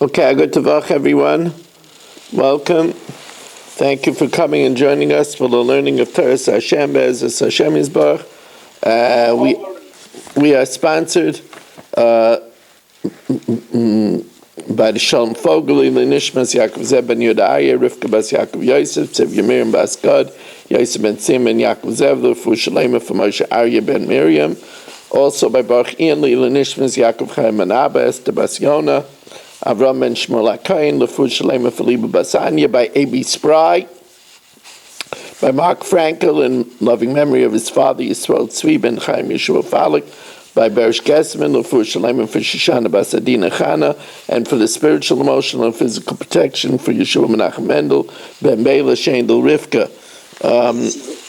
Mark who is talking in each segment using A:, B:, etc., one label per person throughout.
A: Okay, good Tavach, everyone. Welcome. Thank you for coming and joining us for the learning of Torah Hashem Be'ezus Hashem Yisbarach. We are sponsored by the Shalom Fogel, the Nishmas Yaakov Zeb ben Yodaya, Rivka Bas Yaakov Yosef, Tzev Yemirim Bas Gad, Yosef ben Sim and Yaakov Zev, the Fu Shalema for Moshe Arya ben Miriam. Also by Baruch Ian, the Nishmas Yaakov Chaim and Abba, Esther Bas Yona, Avram ben Shmuel HaKayin, Lefut Shalema for Liba Basanya, by A.B. Spry, by Mark Frankel, in loving memory of his father, Yisrael Tzvi ben Chaim Yeshua Falik, by Berish Gesman, Lefut Shalema for Shoshana Basadina Chana, and for the spiritual, emotional, and physical protection for Yeshua Menachem Mendel, Ben Bela Shendel Rivka.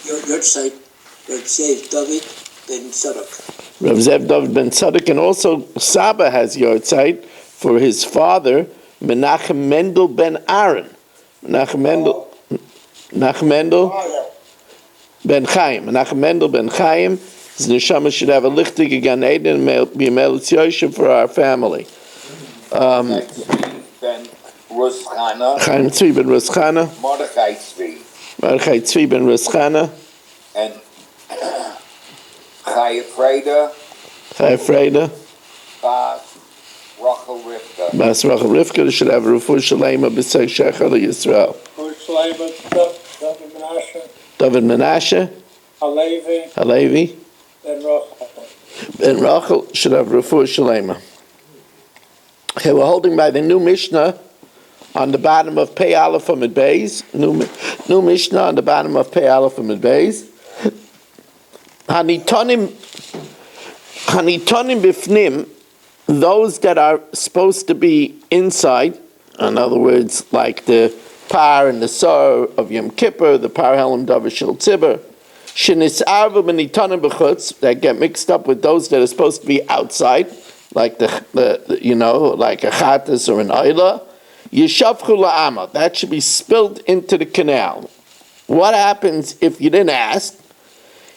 B: Your site, Zev David ben Tzadok.
A: Rav Zev David ben Tzadok, and also Saba has your site for his father, Menachem Mendel ben Aaron. Menachem Mendel ben Chaim. Menachem Mendel ben Chaim. His neshama should have a lichtige Gan Eden and be a Melitz Yoshev for our family.
C: Ben Roshana.
A: Chaim Tzvi ben Roshana.
C: Mordechai Tzvi.
A: Mordechai Tzvi ben Roshana.
C: And Chaya Freda.
A: Chaya Freda.
C: Rachel Rivka.
A: Bas Rachel Rivka should have a Refuah Shalema b'Sei Shecher Yisrael.
D: Refuah Shalema, David
A: Menashe. Halevi. Ben Rachel should have Refuah Shalema. Okay, we're holding by the new Mishnah on the bottom of Pei Aleph Amud Beis. New Mishnah on the bottom of Pei Aleph Amud Beis. Hanitonim bifnim. Those that are supposed to be inside, in other words, like the par and the sar of Yom Kippur, the par helam davar shel tzibur, shenisarvu b'nitanim b'chutz, that get mixed up with those that are supposed to be outside, like the like a chatas or an oila, yishavchu la'ama, that should be spilled into the canal. What happens if you didn't ask?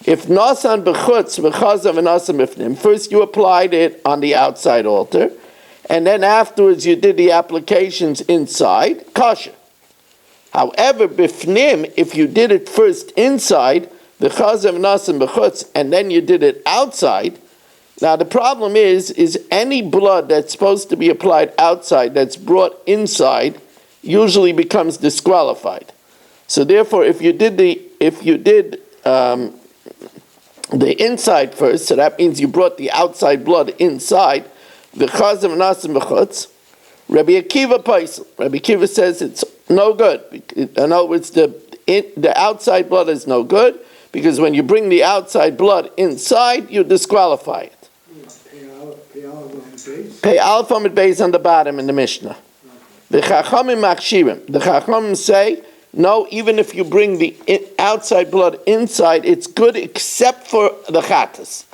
A: If nasan b'chutz v'chazav and nasan b'fnim, first you applied it on the outside altar, and then afterwards you did the applications inside, kosher. However, b'fnim, if you did it first inside, the chazav nasan b'chutz, and then you did it outside, now the problem is any blood that's supposed to be applied outside that's brought inside usually becomes disqualified. So therefore, if you did the inside first, so that means you brought the outside blood inside. The chazav nasim b'chutz. Rabbi Akiva paisel. Rabbi Akiva says it's no good. In other words, the outside blood is no good because when you bring the outside blood inside, you disqualify it. Pei Aleph Amud Beis on the bottom in the Mishnah. The Chachamim machshirim. The Chachamim say, no, even if you bring the outside blood inside, it's good except for the chatas.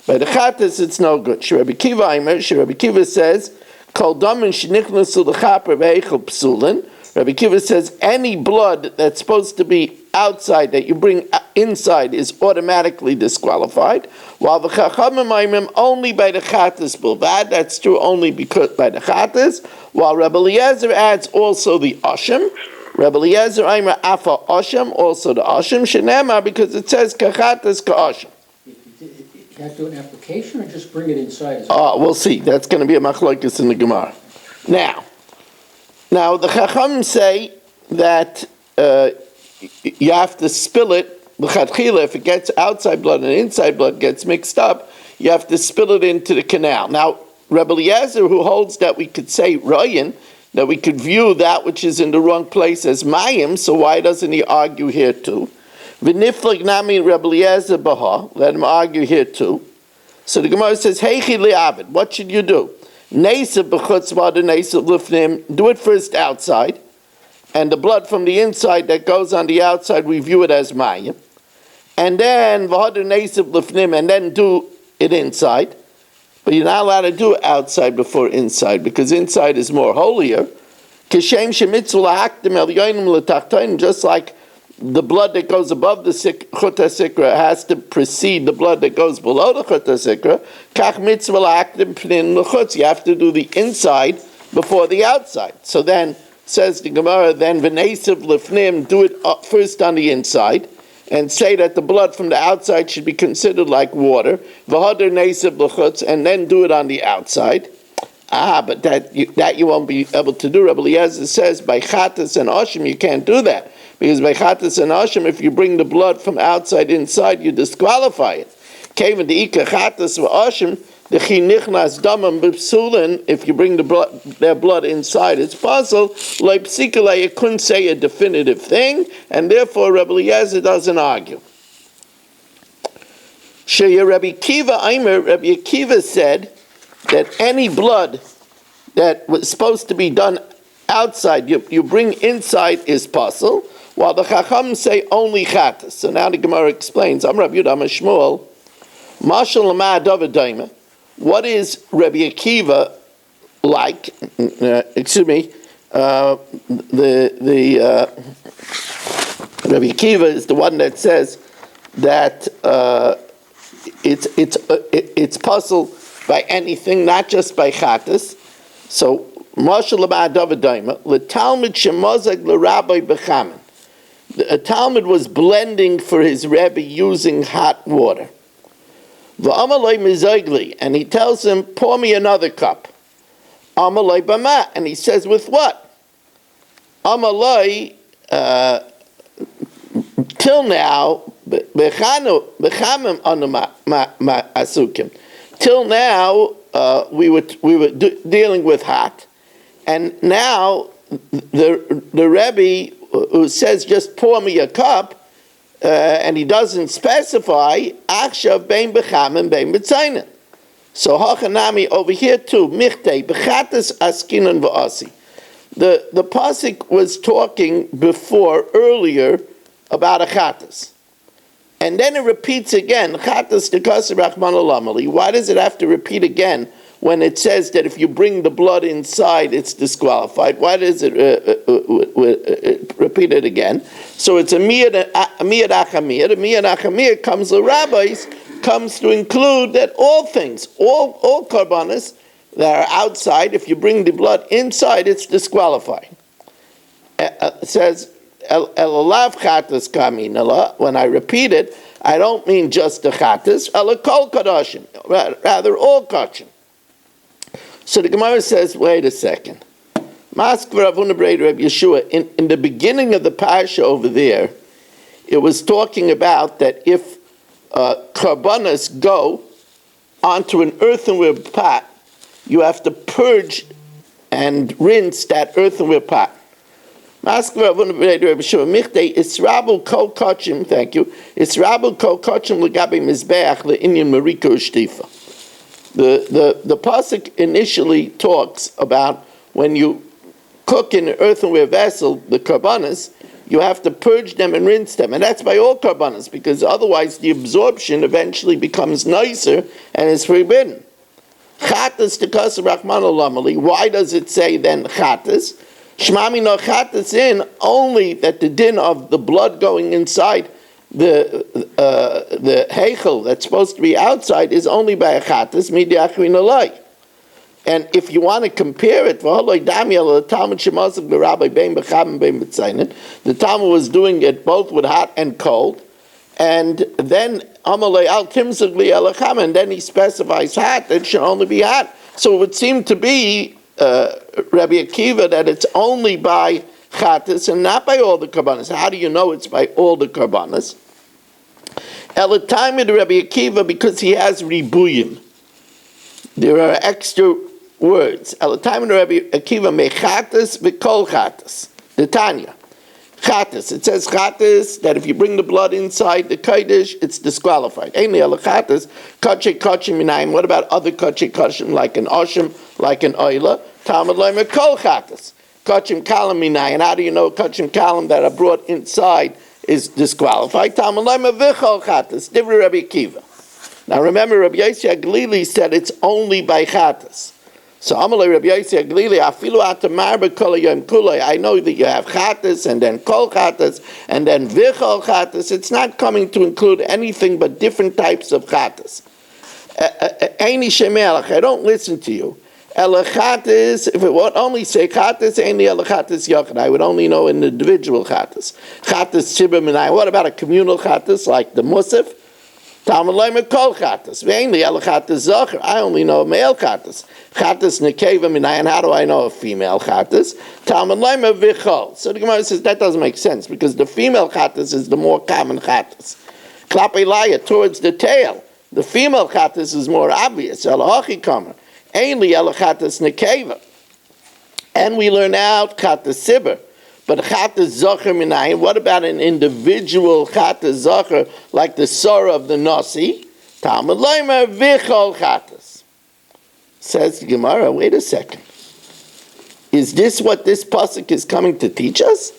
A: By the chatas, it's no good. Rabbi Kiva says, Kol damin shenichnasu l'chaper ve'echel psulin. Rabbi Kiva says any blood that's supposed to be outside that you bring inside is automatically disqualified. While the chachamim ma'imim only by the chatas bilvad. That's true only because by the chatas. While Rabbi Eliezer adds also the ashim. Rabbi Eliezer Aimer Afa Asham, also the Asham, Shenema, because it says Kachatas Ka'asham.
E: You have to do an application or just bring it inside?
A: We'll see. That's going to be a machlokes in the Gemara. Now the Chacham say that you have to spill it, l'chatchila, if it gets outside blood and inside blood gets mixed up, you have to spill it into the canal. Now, Rabbi Eliezer, who holds that we could say Royan, that we could view that which is in the wrong place as mayim, so why doesn't he argue here too? V'niflag nami Rabbi Eliezer baha, let him argue here too. So the Gemara says, heichi li'avid, what should you do? Neisa b'chutz v'ada neisa l'fnim, do it first outside, and the blood from the inside that goes on the outside, we view it as mayim. And then v'ada neisa l'fnim, and then do it inside. But you're not allowed to do it outside before inside, because inside is more holier. Just like the blood that goes above the chuta sikra has to precede the blood that goes below the chuta sikra, you have to do the inside before the outside. So then, says the Gemara, then v'nesiv lefnim, do it first on the inside, and say that the blood from the outside should be considered like water, v'hader nesiv l'chutz, and then do it on the outside. But that you won't be able to do. Rabbi Eliezer says by chatas and ashim you can't do that, because by chatas and ashim, if you bring the blood from outside inside, you disqualify it. Kevin the ika chatas v'ashim, the chinichnas damam b'psulin. If you bring their blood inside, it's puzzle. Like psikale, you couldn't say a definitive thing, and therefore Rabbi Eliezer doesn't argue. Shaya Rabbi Kiva Aimer, Rabbi Kiva said that any blood that was supposed to be done outside, you bring inside is puzzle, while the Chacham say only chatas. So now the Gemara explains, I'm Rabbi Yudah Shmuel, Mashal Lama David Daima. What is Rabbi Akiva like? Rabbi Akiva is the one that says that it's puzzle by anything, not just by chatas. So, Mashal Lama David Daima, L'Talmud Shemozag L'Rabbi B'Chamin. A Talmud was blending for his Rebbe using hot water. V'amalei mizagli, and he tells him, pour me another cup. Amalei b'ma, and he says, with what? Amalei, till now, b'chamim anu asukim. Till now, we were dealing with hot, and now the Rebbe who says just pour me a cup, and he doesn't specify akshav bein bechamim bein betzainen. So hachanami over here too, michtei bechatas askinan v'asi. The pasuk was talking before earlier about a chatas, and then it repeats again chatas dekasa rachman olamali. Why does it have to repeat again when it says that if you bring the blood inside, it's disqualified? Why does it repeat it again? So it's a miyad achamiyad. A miyad achamiyad comes to rabbis, comes to include that all things, all karbanas that are outside, if you bring the blood inside, it's disqualifying. It says, elalav chatas kaminala. When I repeat it, I don't mean just the chatas, ela kol kadashim, rather all kachim. So the Gemara says, wait a second. Yeshua, in the beginning of the parasha over there, it was talking about that if karbanas go onto an earthenware pot, you have to purge and rinse that earthenware pot. Thank you. Israbu kol kachim legabe mizbeach le'inyan mariko shtifa. The pasuk initially talks about when you cook in an earthenware vessel, the karbanas, you have to purge them and rinse them. And that's by all karbanas, because otherwise the absorption eventually becomes nicer and is forbidden. Chatas tekasa rachman olamali. Why does it say then chatas? Shmami no chatas in only that the din of the blood going inside the heichel that's supposed to be outside is only by a chatas midiachrin alay. And if you want to compare it, the Talmud was doing it both with hot and cold, and then and then he specifies hot, it should only be hot. So it would seem to be Rabbi Akiva that it's only by chatas and not by all the karbanas. How do you know it's by all the karbanas? Elatimid Rabbi Akiva, because he has ribuyim. There are extra words. Elatimid Rabbi Akiva mechatas v'kol chatas. The Tanya. Chatas. It says chatas that if you bring the blood inside the kodesh, it's disqualified. Ainli elachatas kache kachim minayim. What about other kache kachim like an oshim, like an oila? Talmud leimer kol chatas. Kachim kalam minayim. How do you know kachim kalam that are brought inside is disqualified? Talmud leimer v'chol chatas. Divri Rabbi Akiva. Now remember, Rabbi Yossi Aglili said it's only by chatas. So Amalei Rabbi Yossi Aglili, afilu atamar b'kol hayom kulei. I know that you have chatas and then kol chatas and then v'chol chatas. It's not coming to include anything but different types of chatas. Eini shemelach, I don't listen to you. Elachatis, if it would only say chatis, ainly elachatis yachid. I would only know an individual chatis. Chatis shibur minayim. What about a communal chatis like the musaf? Talmud leimer kol chatis. Mainly elachatis zacher. I only know a male chatis. Chatis nekeva minayim. How do I know a female chatis? Talmud leimer vichol. So the Gemara says that doesn't make sense because the female chatis is the more common chatis. Klape laya towards the tail. The female chatis is more obvious. Elahachi kamer. Ainly elachatis nekeva. And we learn out chatas sibur. But chatas zacher minayim, what about an individual chatas zacher like the sorah of the nasi? Talmud leimer vichol chatas. Says the Gemara, wait a second. Is this what this pasuk is coming to teach us?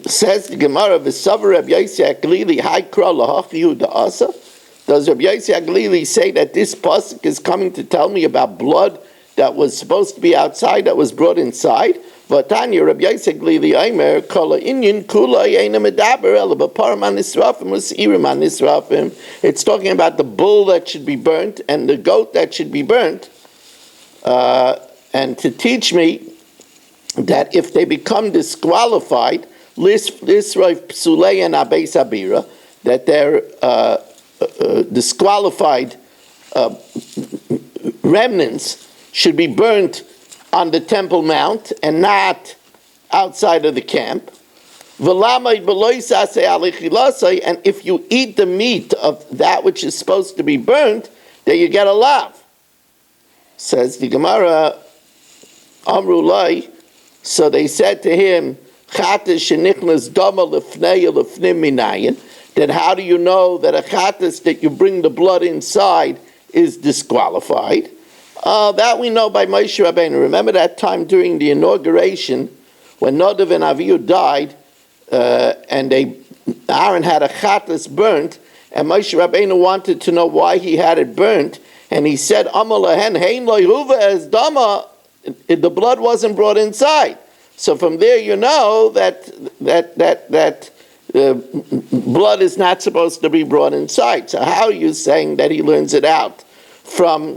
A: Says the Gemara, v'savar Reb Yossi HaGlili haikra lahachihu da'asa. Does Reb Yossi HaGlili say that this pasuk is coming to tell me about blood that was supposed to be outside that was brought inside? V'tanya Reb Yossi HaGlili aimer kol ha'inyan kula yeina medaber ela b'parim hanisrafim u's'irim hanisrafim. It's talking about the bull that should be burnt and the goat that should be burnt, and to teach me that if they become disqualified, lisroi psulei and abeis abira, that they're disqualified remnants should be burnt on the Temple Mount and not outside of the camp. And if you eat the meat of that which is supposed to be burnt, then you get a lav. Says the Gemara, Amru Lai, so they said to him, then how do you know that a chatas that you bring the blood inside is disqualified? That we know by Moshe Rabbeinu. Remember that time during the inauguration when Nadav and Avihu died, and Aaron had a chatas burnt, and Moshe Rabbeinu wanted to know why he had it burnt, and he said, the blood wasn't brought inside. So from there you know that blood is not supposed to be brought inside. So how are you saying that he learns it out from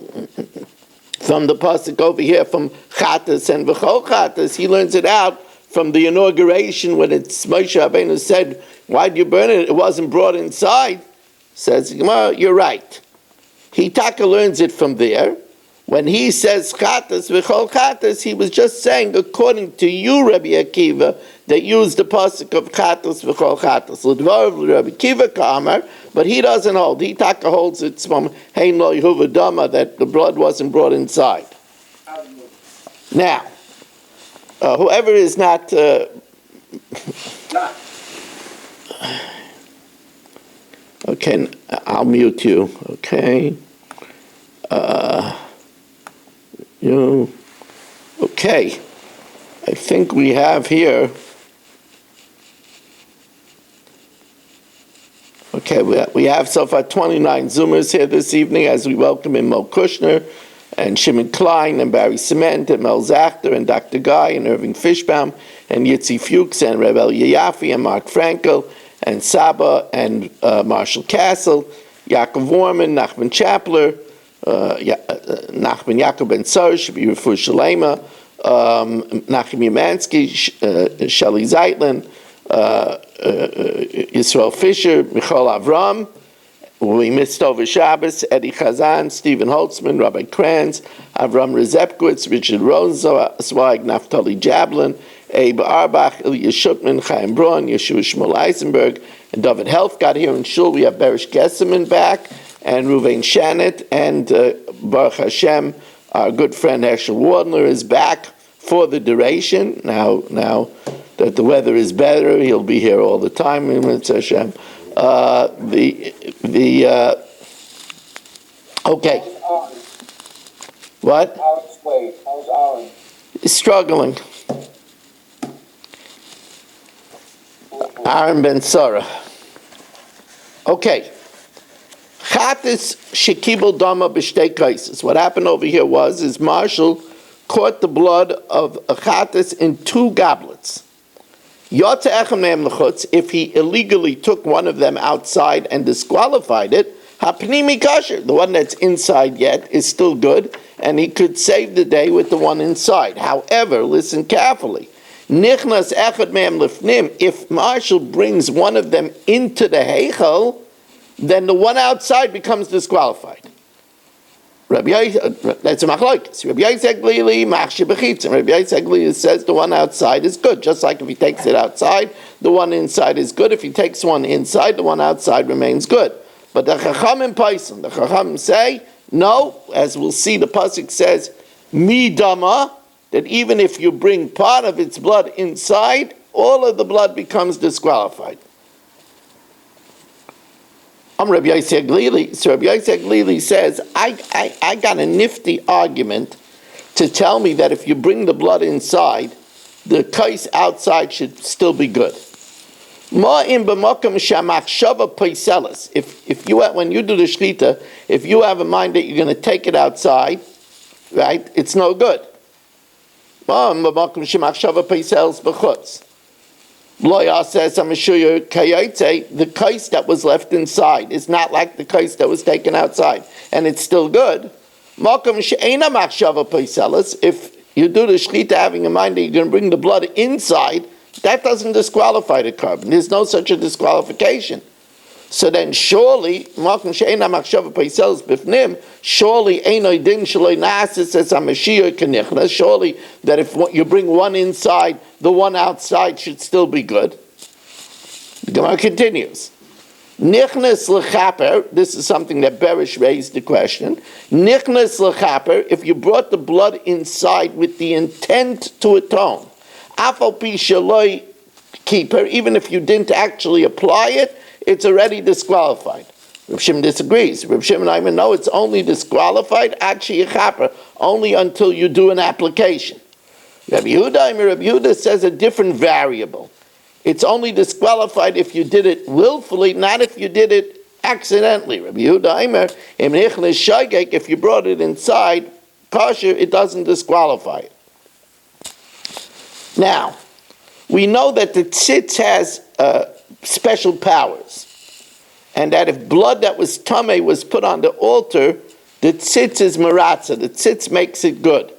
A: the pasuk over here from chatas and v'chol chatas? He learns it out from the inauguration when it's Moshe Rabbeinu said, "Why did you burn it? It wasn't brought inside." Says Gemara, you're right. He taka learns it from there. When he says chatas v'chol chatas, he was just saying, according to you, Rabbi Akiva, that used the pasuk of chatas v'chol chatas. L'dvar Rabbi Akiva ka'amar, but he doesn't hold. He taka holds it from hein lo yehuva dama, that the blood wasn't brought inside. Now, whoever is not. Okay, I'll mute you. Okay. Okay, I think we have here. Okay, we have so far 29 Zoomers here this evening as we welcome in Mo Kushner and Shimon Klein and Barry Cement and Mel Zachter and Dr. Guy and Irving Fishbaum and Yitzi Fuchs and Rebel Yayafi and Mark Frankel and Saba and Marshall Castle, Yaakov Warman, Nachman Chapler, Nachman Yaakov Ben Sar, Shabir Refuah Shalema, Nachum Yamansky, Shelley Zeitlin, Yisrael Fisher, Michal Avram. We missed over Shabbos, Eddie Chazan, Stephen Holtzman, Rabbi Kranz, Avram Rezepkowitz, Richard Rosenzweig, Naftali Jablin, Abe Arbach, Ilya Shutman, Chaim Braun, Yeshua Shmuel Eisenberg, and David Helf got here in Shul. We have Berish Gesseman back, and Ruvain Shannet, and Baruch Hashem, our good friend Herschel Wardner is back for the duration. Now that the weather is better, he'll be here all the time. Hashem. Okay. What?
C: How's Wade? How's Aaron?
A: He's struggling. Aaron Ben Sarah. Okay. Chatis shekibel dama b'shtei kaises. What happened over here is Marshall caught the blood of a chatis in 2 goblets. If he illegally took one of them outside and disqualified it, Hapnimi kasher, the one that's inside yet, is still good, and he could save the day with the one inside. However, listen carefully. Nichnas echad me'em lifnim, if Marshall brings one of them into the heichal, then the one outside becomes disqualified. That's a machlokes. Rabbi Yisrael Glili machshir b'chitzim. Rabbi Yisrael Glili says the one outside is good, just like if he takes it outside, the one inside is good. If he takes one inside, the one outside remains good. But the Chachamim Paisim, the Chachamim say, no, as we'll see, the pasuk says, mi dama, that even if you bring part of its blood inside, all of the blood becomes disqualified. Rabbi Yisrael Glili. So Rabbi Yisrael Glili says, I got a nifty argument to tell me that if you bring the blood inside, the kais outside should still be good. If you when you do the shlita, if you have a mind that you're going to take it outside, right, it's no good. Loya says, the kais that was left inside is not like the kais that was taken outside, and it's still good. If you do the shechita having in mind that you're going to bring the blood inside, that doesn't disqualify the carbon. There's no such a disqualification. So then surely, surely that if you bring one inside, the one outside should still be good. The Gemara continues. Nichnas l'chaper, this is something that Berish raised the question. Nichnas l'chaper, if you brought the blood inside with the intent to atone, afal pi shaloi keeper, even if you didn't actually apply it, it's already disqualified. Reb Shimon disagrees. Reb Shimon and I know it's only disqualified only until you do an application. Rabbi Yehuda says a different variable. It's only disqualified if you did it willfully, not if you did it accidentally. Rabbi Yehuda, if you brought it inside kosher, it doesn't disqualify it. Now, we know that the tzitz has special powers, and that if blood that was tameh was put on the altar, the tzitz is maratza. The tzitz makes it good.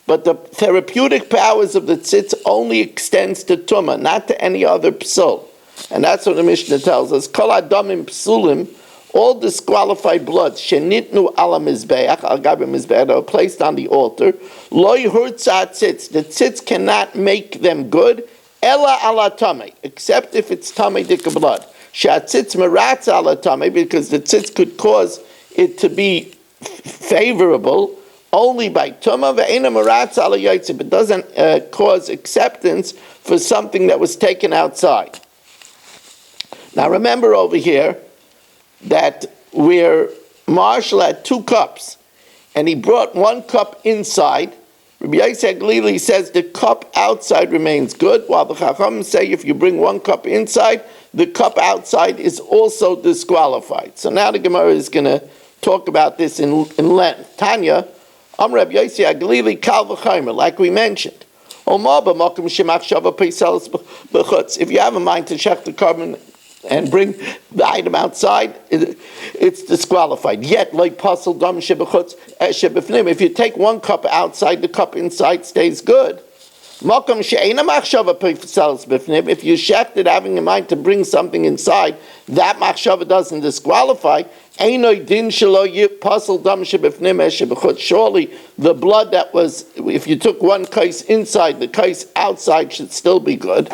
A: But the therapeutic powers of the tzitz only extends to tumah, not to any other psul. And that's what the Mishnah tells us. Kol adamim psulim, all disqualified blood, shenitnu ala mizbeach, al gabi mizbeach, that were placed on the altar, lo yhurtza tzitz, the tzitz cannot make them good, ella ala tameh, except if it's tameh dika blood. Shatzitz maratza ala tameh, because the tzitz could cause it to be favorable only by tumah, ve'ena maratza ala yaitze, but doesn't cause acceptance for something that was taken outside. Now remember over here that where Marshall had 2 cups, and he brought 1 cup inside, Rabbi Yisrael Glili says the cup outside remains good, while the Chachamim say if you bring 1 cup inside, the cup outside is also disqualified. So now the Gemara is going to talk about this in length. Tanya, Rabbi Yisrael Glili kal v'chaymer, like we mentioned. If you have a mind to check the carbon and bring the item outside, it's disqualified. Yet, like pasal dam shebechutz shebefnim, if you take 1 cup outside, the cup inside stays good. Makom she'ena machshava pisales befnim. If you shechted having in mind to bring something inside, that machshava doesn't disqualify. Einoi din shelo pasal dam shebefnim shebechutz. Surely the blood that was, if you took 1 kais inside, the kais outside should still be good.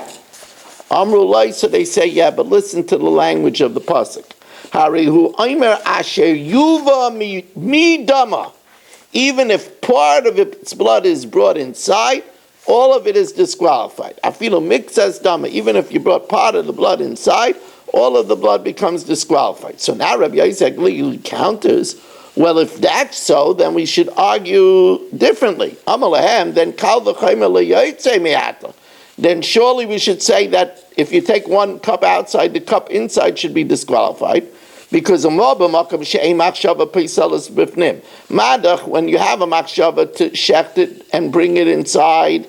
A: Amrulai, so they say, yeah, but listen to the language of the pasuk. Harihu aimer asher yuva mi dama. Even if part of its blood is brought inside, all of it is disqualified. Afilu mixas dama. Even if you brought part of the blood inside, all of the blood becomes disqualified. So now Rabbi Yisrael Glili counters, well, if that's so, then we should argue differently. Amalahem, then kal v'chaymer le'yotze mi'ata. Then surely we should say that if you take 1 cup outside, the cup inside should be disqualified. Because when you have a machshava to shecht it and bring it inside,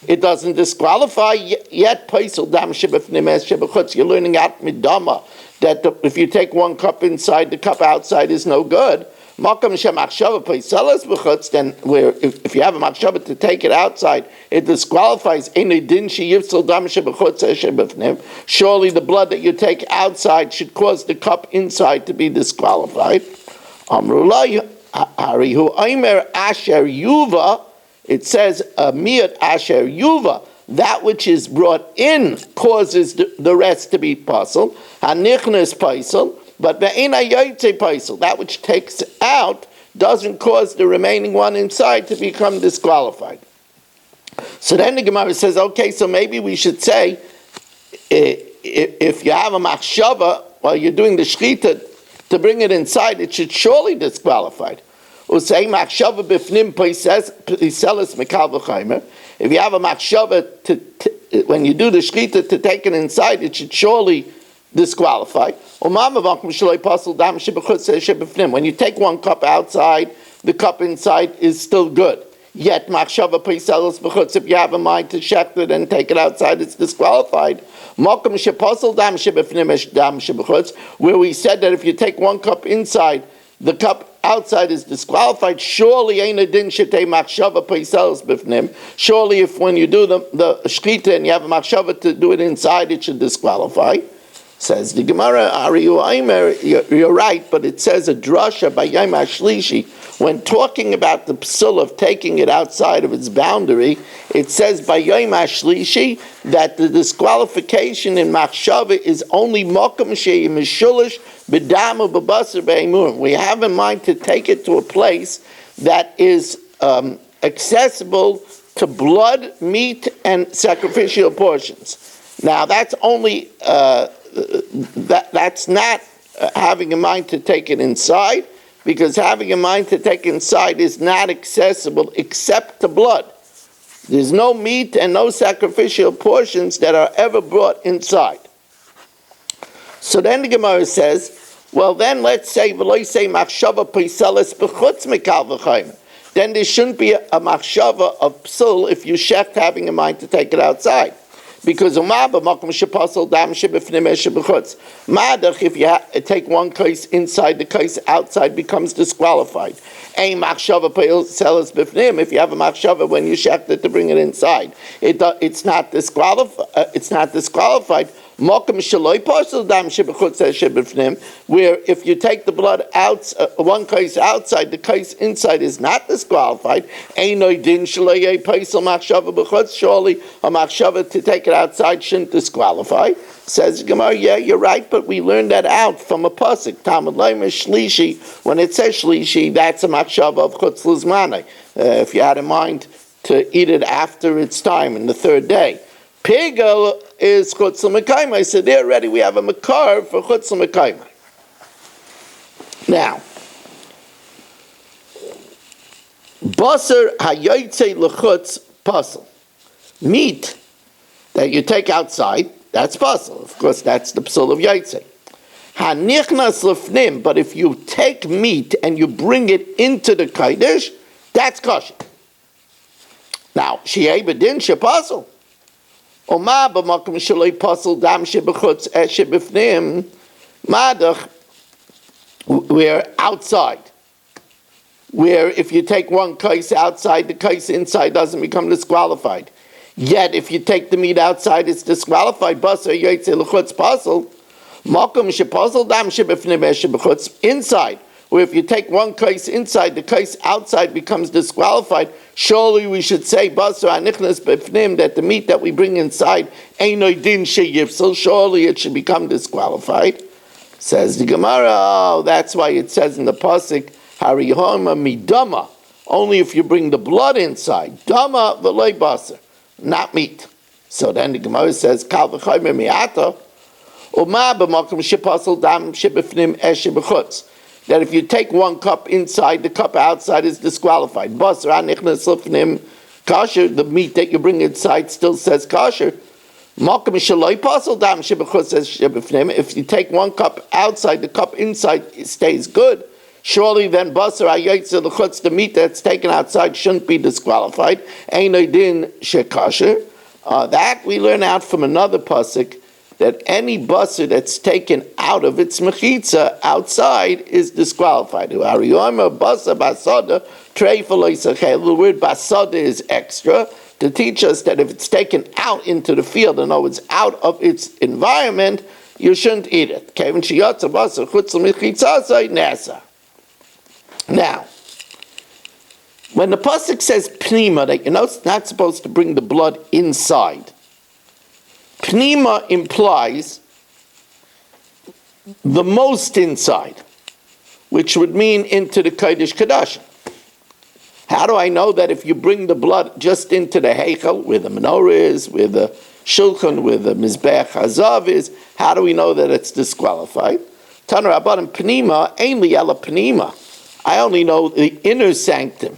A: it doesn't disqualify. Yet you're learning out midama that if you take one cup inside, the cup outside is no good. Then where if you have a machshava to take it outside, it disqualifies. Surely the blood that you take outside should cause the cup inside to be disqualified. It says miyat asher yuva. That which is brought in causes the rest to be pasul. Hanichnas pasul. But that which takes out doesn't cause the remaining one inside to become disqualified. So then the Gemara says, okay, so maybe we should say, if you have a machshava while you're doing the shchita to bring it inside, it should surely disqualified. Usay machshava b'fnim peiseles mekal v'chaymer. If you have a machshava when you do the shchita to take it inside, it should surely disqualify. When you take one cup outside, the cup inside is still good. Yet, if you have a mind to shecht it and take it outside, it's disqualified. Where we said that if you take one cup inside, the cup outside is disqualified. Surely, surely if when you do the shchita and you have a machshava to do it inside, it should disqualify. Says the Gemara, you're right, but it says a drasha by Yom HaShlishi. When talking about the psul of taking it outside of its boundary, it says by Yom HaShlishi that the disqualification in machshava is only mokum she'im mishulish b'damu b'basar b'emurim. We have in mind to take it to a place that is accessible to blood, meat, and sacrificial portions. Now that's only that's not having in mind to take it inside, because having in mind to take it inside is not accessible except to blood. There's no meat and no sacrificial portions that are ever brought inside. So then the Gemara says, well then let's say machshava peiseles b'chutz mekal v'chaymer. Then there shouldn't be a machshava of psul if you shecht having in mind to take it outside. Because if you take one case inside, the case outside becomes disqualified. If you have a machshava when you shecht it to bring it inside, it's not disqualified. Where if you take the blood out, one case outside, the case inside is not disqualified. Surely a machshava to take it outside shouldn't disqualify. Says Gemara, yeah, you're right, but we learned that out from a pasuk. Talmud Leimer Shlishi, when it says Shlishi, that's a machshava of chutz l'zmanai. If you had in mind to eat it after its time in the third day. Pigel is chutz l'mekayma. I said, there already we have a makar for chutz l'mekayma. Now, basar hayotzei l'chutz pasel. Meat that you take outside, that's pasel. Of course, that's the psul of yotzei. Hanichnas l'fnim, but if you take meat and you bring it into the kodesh, that's kosher. Now, shi'ei b'din she'pasel. Oma b'makom sheloi pasel dam shebechutz shebifnim madach. We're outside. Where if you take one case outside, the case inside doesn't become disqualified. Yet if you take the meat outside, it's disqualified. Basar yotzei l'chutz pasel. Makom shepasel dam shebifnim shebechutz inside. Where if you take one case inside, the case outside becomes disqualified. Surely we should say, Basar anichnas b'fnim, that the meat that we bring inside, einoi din sheyifsel, surely it should become disqualified. Says the Gemara, oh, that's why it says in the pasuk, harihoma midama, only if you bring the blood inside, dama v'loi basar, not meat. So then the Gemara says, kal v'chaymer mi'ata, uma b'makom shepasel dam shebifnim shebechutz. That if you take one cup inside, the cup outside is disqualified. Basar anichnas l'fnim kosher, the meat that you bring inside still says kosher. Makom shaloi pasel dam shebechutz says shebifnim. If you take one cup outside, the cup inside stays good. Surely then basar hayotzei l'chutz, the meat that's taken outside shouldn't be disqualified. Einoi din shekosher. That we learn out from another pasuk that any basar that's taken out of its mechitza outside is disqualified. The word basada is extra to teach us that if it's taken out into the field, in other words, out of its environment, you shouldn't eat it. Now, when the pasuk says pnima, that it's not supposed to bring the blood inside. Pnima implies the most inside, which would mean into the Kodesh Kodashim. How do I know that if you bring the blood just into the Heichel, where the menorah is, where the Shulchan, where the Mizbeach Hazav is, how do we know that it's disqualified? Tana Rabbanim Pnima, ainli ala Pnima. I only know the inner sanctum,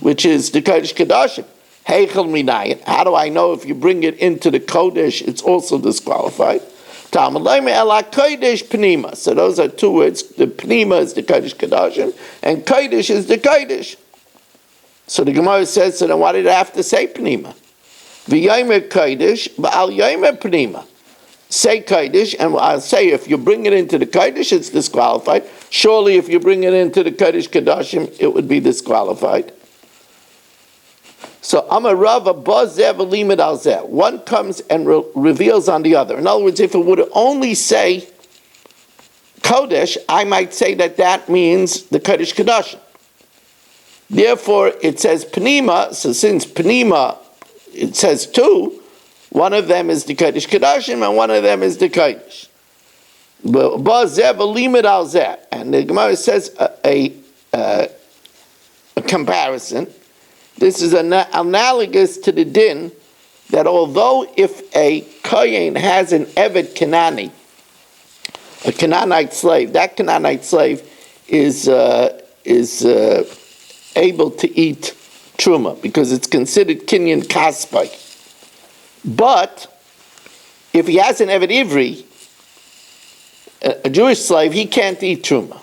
A: which is the Kodesh Kodashim. Heichel minayin. How do I know if you bring it into the Kodesh, it's also disqualified? Talmud Leime ela Kodesh Pnima. So those are two words. The Pnima is the Kodesh Kodashim, and Kodesh is the Kodesh. So the Gemara says, so then why did I have to say Pnima? V'yomer Kodesh, v'al yomer Pnima. Say Kodesh, and I'll say if you bring it into the Kodesh, it's disqualified. Surely if you bring it into the Kodesh Kodashim, it would be disqualified. So Amar Rava Bazev Limit Al Zeh. One comes and reveals on the other. In other words, if it would only say Kodesh, I might say that means the Kodesh Kodashim. Therefore, it says Pnima. So since Pnima, it says two. One of them is the Kodesh Kodashim, and one of them is the Kodesh. Bazev Limit Al Zeh. And the Gemara says a comparison. This is analogous to the din that although if a kohen has an Eved Kanani, a Canaanite slave, that Canaanite slave is able to eat truma because it's considered kinyan kaspai. But if he has an Eved Ivri, a Jewish slave, he can't eat truma.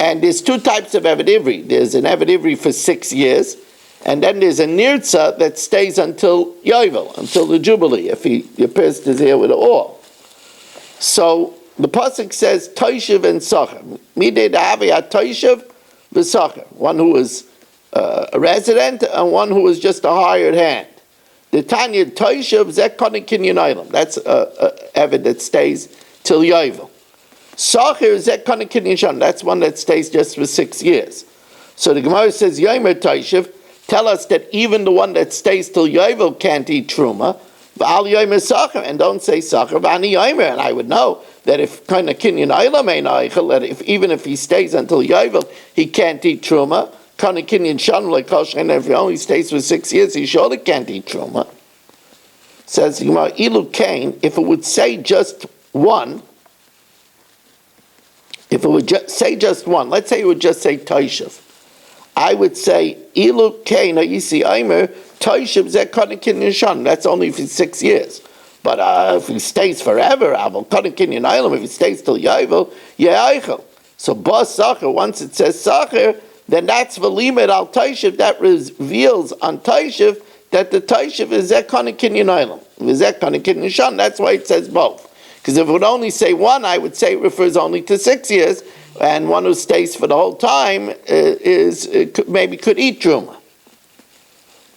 A: And there's two types of Eved Ivri. There's an Eved Ivri for 6 years, and then there's a Nirtza that stays until Yovel, until the Jubilee, if he pierced his ear with an awl. So the pasuk says Toishev and Sacher. Midei da'avi ha-Toishev v'Sacher. One who was a resident and one who was just a hired hand. The Tanya Toishev zeh konen kinyan olam. That's Eved that stays till Yovel. Sacher zeh konen kinyan shana. That's one that stays just for 6 years. So the Gemara says Yomer Toishev. Tell us that even the one that stays till Yovel can't eat truma. V'al Yomer Sacher, and don't say Sacher v'ani Yomer. And I would know that if konen kinyan olam ein eichel, that even if he stays until Yovel, he can't eat truma. Konen kinyan shana lekol she'en. If he only stays for 6 years, he surely can't eat truma. Says the Gemara, Ilu Kain, if it would say just one. If it would say just one, let's say it would just say Toishev, I would say Ilu Keina Yisi Aimer Toishev Zeh Konen Kinyan Shana. That's only if he's 6 years. But if he stays forever, Aval Konen Kinyan Eilam, if he stays till Yovel, Ye'aichel. So Bas Sacher, once it says Sacher, then that's V'limed Al Toishev, that reveals on Toishev that the Toishev is Zeh Konen Kinyan Eilam. Zeh Konen Kinyan Shana. That's why it says both. Because if it would only say one, I would say it refers only to 6 years, and one who stays for the whole time maybe could eat truma.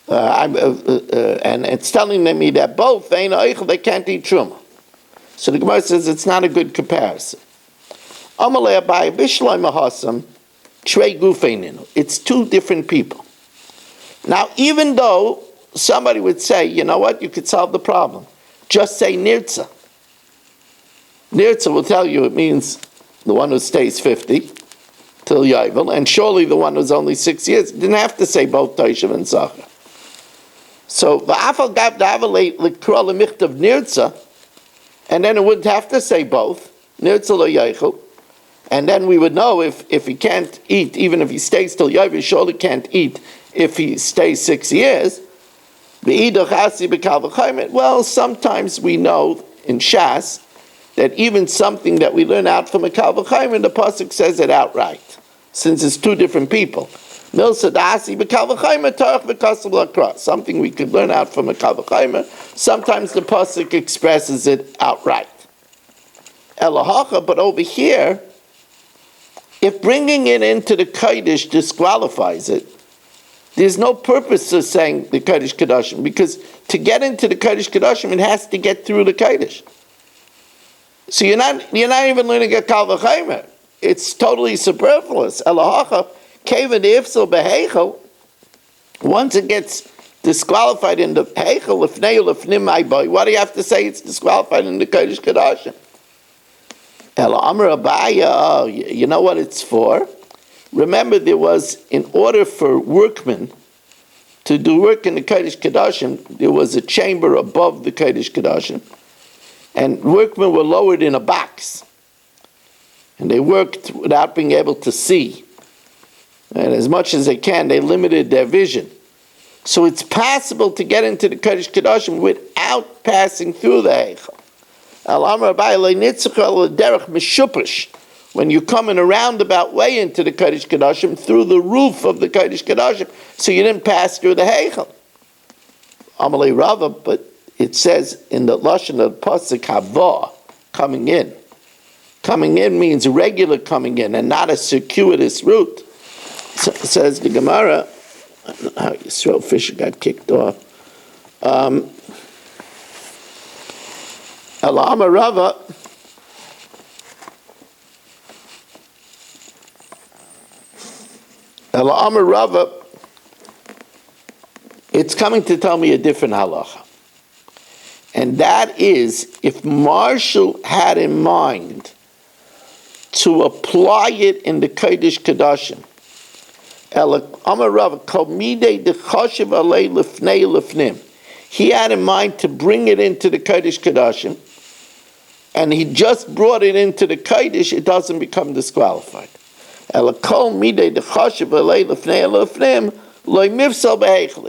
A: And it's telling me that both they can't eat truma. So the Gemara says it's not a good comparison. It's two different people. Now, even though somebody would say, you know what, you could solve the problem, just say nirtza. Nirtza will tell you it means the one who stays 50 till Yovel, and surely the one who's only 6 years didn't have to say both Toishev and Sacher. So v'afal gav da'avalei l'kra l'michtav nirtza, and then it wouldn't have to say both nirtza lo yochel, and then we would know if he can't eat, even if he stays till Yovel, he surely can't eat if he stays 6 years. Well, sometimes we know in Shas that even something that we learn out from a Kal V'Chayim, the pasuk says it outright, since it's two different people. Milsadasi b'kalvachaymer torach v'kasel lakra. Something we could learn out from a kalvachaymer. Sometimes the pasuk expresses it outright. Elahacha, but over here, if bringing it into the Kodesh disqualifies it, there's no purpose of saying the Kodesh Kodashim, because to get into the Kodesh Kodashim, it has to get through the Kodesh. So you're not even learning a Kal V'chaymer. It's totally superfluous. Elahacha, kevan ifsel behechel, once it gets disqualified in the Heichel, lefnei lefnim ma'boy, what do you have to say it's disqualified in the Kodesh Kodashim? El Amar Abaya, you know what it's for? Remember, there was, in order for workmen to do work in the Kodesh Kodashim, there was a chamber above the Kodesh Kodashim, and workmen were lowered in a box, and they worked without being able to see, and as much as they can, they limited their vision. So it's possible to get into the Kodesh Kodashim without passing through the Heichel. When you come in a roundabout way into the Kodesh Kodashim through the roof of the Kodesh Kodashim, so you didn't pass through the Heichel. Amalei Rava, but it says in the Lashon of Pasuk Havah, coming in. Coming in means regular coming in and not a circuitous route. So, says the Gemara, I don't know how Yisrael Fisher got kicked off. Alama Rava, it's coming to tell me a different halacha. And that is, if Marshall had in mind to apply it in the Kodesh Kodashim, he had in mind to bring it into the Kodesh Kodashim, and he just brought it into the Kodesh, it doesn't become disqualified. If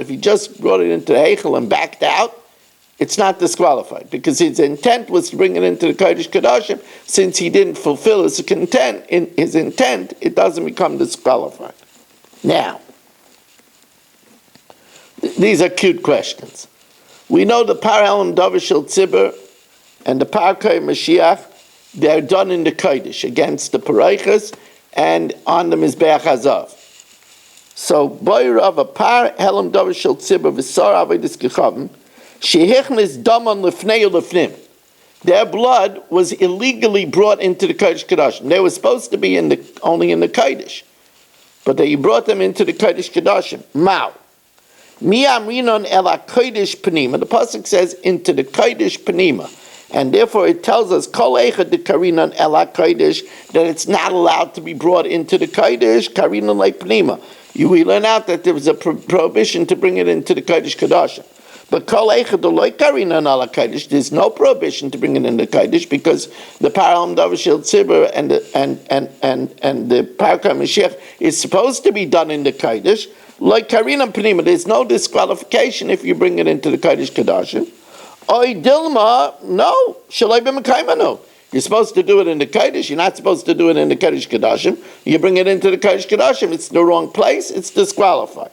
A: he just brought it into the Heichel and backed out, it's not disqualified, because his intent was to bring it into the Kodesh Kodashim. Since he didn't fulfill his intent, it doesn't become disqualified. Now, these are cute questions. We know the Parhalim Davashil Tzibur and the Parkei Mashiach, they're done in the Kodesh against the Paraychas and on the Mizbeach Hazav. So, Boirav, a Parhalim Davashil Tzibur, V'sar Avedis Kechavim, Shehichnis Daman Lefnei Lefnim. Their blood was illegally brought into the Kodesh Kodashim. They were supposed to be only in the Kodesh, but they brought them into the Kodesh Kodashim. Mao. Mi amrinon el ha-Kodesh Panima. The pasuk says into the Kodesh Panima, and therefore it tells us kol echad de karinon el ha-Kodesh, that it's not allowed to be brought into the Kodesh. Karinon le Panima. We learn out that there was a prohibition to bring it into the Kodesh Kodashim. But kol echad de lo karinon el ha-Kodesh, there's no prohibition to bring it into the Kodesh, because the Parhalim Davashil Tzibur and the Parkei Mashiach is supposed to be done in the Kodesh. Like Karina Panima, there's no disqualification if you bring it into the Kodesh Kodashim. Oy Dilma, no. Shalai b'mekaimanu. You're supposed to do it in the Kodesh. You're not supposed to do it in the Kodesh Kodashim. You bring it into the Kodesh Kodashim. It's the wrong place. It's disqualified.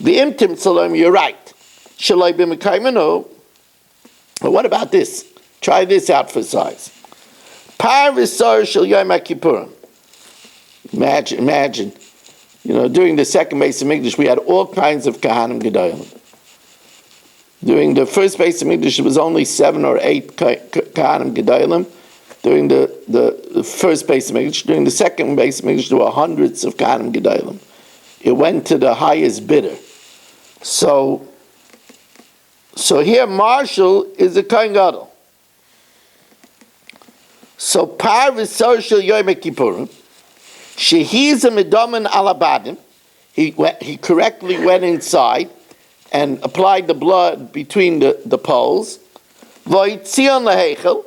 A: The Imtim Salam, you're right. Shalai b'mekaimanu. But what about this? Try this out for size. Par v'sar shel Yom HaKippurim. Imagine. During the second Beis Hamikdash, we had all kinds of Kahanim Gedolim. During the first Beis Hamikdash, there was only 7 or 8 Kahanim Gedolim. During the first Beis Hamikdash, during the second Beis Hamikdash, there were hundreds of Kahanim Gedolim. It went to the highest bidder. So here, Marshall is a Kohen Gadol. So Par v'sar shel Yom HaKippurim, Shehiza Midaman Alabadim, he correctly went inside and applied the blood between the poles. Voitzion lahechel,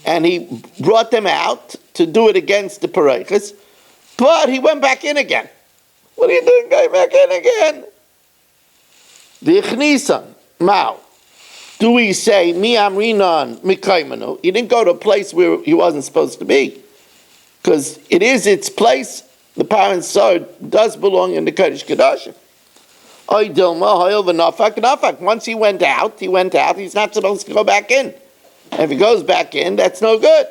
A: and he brought them out to do it against the Paraychas, but he went back in again. What are you doing going back in again? V'chnisan, Mao. Do we say, Mi amrinan mikaimanu? He didn't go to a place where he wasn't supposed to be. Because it is its place, the parent's sword does belong in the Kodesh Kodashim. Once he went out, he's not supposed to go back in. If he goes back in, that's no good.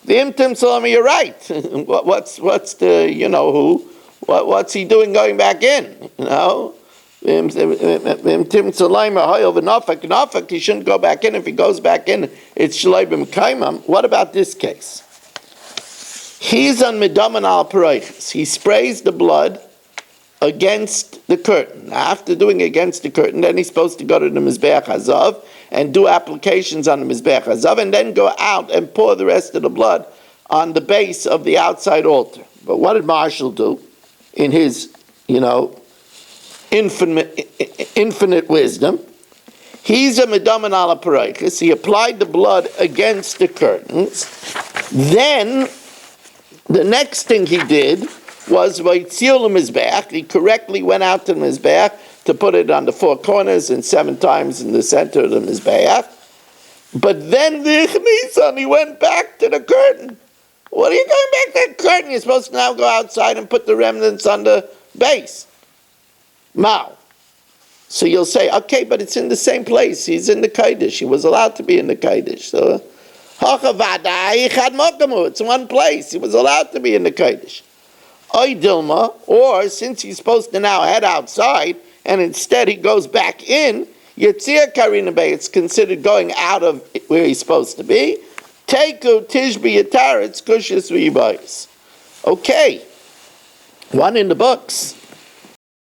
A: The Imtim Salami, you're right. What's the, what's he doing going back in? Imtim Salami, he shouldn't go back in. If he goes back in, it's Shleibim Kaimam. What about this case? He's on Midaman al Paraychis. He sprays the blood against the curtain. After doing against the curtain, then he's supposed to go to the Mizbeach Hazav and do applications on the Mizbeach Hazav, and then go out and pour the rest of the blood on the base of the outside altar. But what did Marshall do in his, infinite wisdom? He's a Midaman ala Paraychis. He applied the blood against the curtains. Then, the next thing he did was Vaytzil Mizbeach. He correctly went out to the Mizbeach to put it on the four corners and 7 times in the center of the Mizbeach. But then he went back to the curtain. What are you going back to the curtain? You're supposed to now go outside and put the remnants on the base. Mao. So you'll say, okay, but it's in the same place. He's in the Kodesh. He was allowed to be in the Kodesh. So, it's one place. He was allowed to be in the Kodesh. Dilma, or since he's supposed to now head outside, and instead he goes back in, Yetzir Karina Bay, it's considered going out of where he's supposed to be. Teiku Tishbi Yataritz Kushis V'Yibayis. Okay, one in the books.